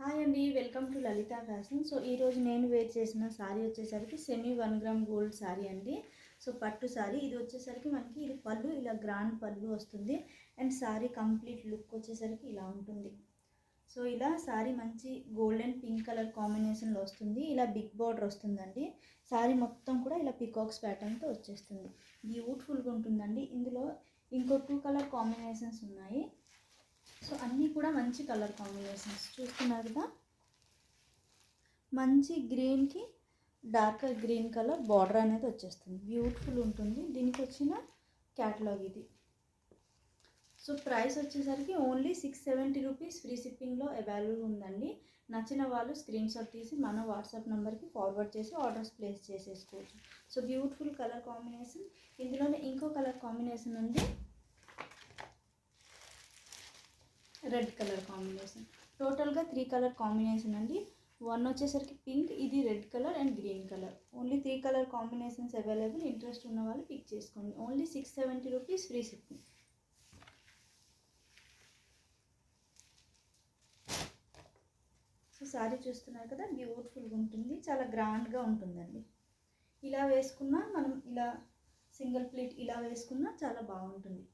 Hi అండి, welcome to Lalitha fashion. So ఈరోజు నేను వేర్ చేసిన శారీ వచ్చేసరికి సెమీ 1 గ్రామ్ గోల్డ్ శారీ అండి. సో పట్టు శారీ ఇది వచ్చేసరికి మనకి ఇది పళ్ళు ఇలా గ్రాండ్ పళ్ళు వస్తుంది. అండ్ శారీ కంప్లీట్ లుక్ వచ్చేసరికి ఇలా ఉంటుంది. సో ఇలా శారీ మంచి గోల్డెన్ పింక్ కలర్ కాంబినేషన్లో వస్తుంది. ఇలా బిగ్ బార్డర్ వస్తుందండి. శారీ మొత్తం కూడా ఇలా పికాక్స్ ప్యాటర్న్తో వచ్చేస్తుంది. బ్యూటిఫుల్గా ఉంటుందండి. ఇందులో ఇంకో 2 కలర్ కాంబినేషన్స్ ఉన్నాయి. సో అన్నీ కూడా మంచి కలర్ కాంబినేషన్స్ చూస్తున్నారు కదా. మంచి గ్రీన్కి డార్కర్ గ్రీన్ కలర్ బార్డర్ అనేది వచ్చేస్తుంది. బ్యూటిఫుల్ ఉంటుంది. దీనికి వచ్చిన క్యాటలాగ్ ఇది. సో ప్రైస్ వచ్చేసరికి ఓన్లీ 670 రూపీస్. ఫ్రీ షిప్పింగ్లో అవైలబుల్ ఉందండి. నచ్చిన వాళ్ళు స్క్రీన్ షాట్ తీసి మన వాట్సాప్ నెంబర్కి ఫార్వర్డ్ చేసి ఆర్డర్స్ ప్లేస్ చేసేసుకోవచ్చు. So beautiful colour combination. ఇందులోనే ఇంకో కలర్ కాంబినేషన్ ఉంది, రెడ్ కలర్ కాంబినేషన్. టోటల్గా 3 కలర్ కాంబినేషన్ అండి. వన్ వచ్చేసరికి పింక్, ఇది red colour and green colour. Only 3 colour combinations available. Interest ఉన్న వాళ్ళు పిక్ చేసుకోండి. Only 670 rupees free shipping. So sari చూస్తున్నారు కదా, బ్యూటిఫుల్గా ఉంటుంది. చాలా గ్రాండ్గా ఉంటుందండి. ఇలా వేసుకున్నా మనం ఇలా సింగిల్ ప్లీట్ ఇలా వేసుకున్నా చాలా బాగుంటుంది.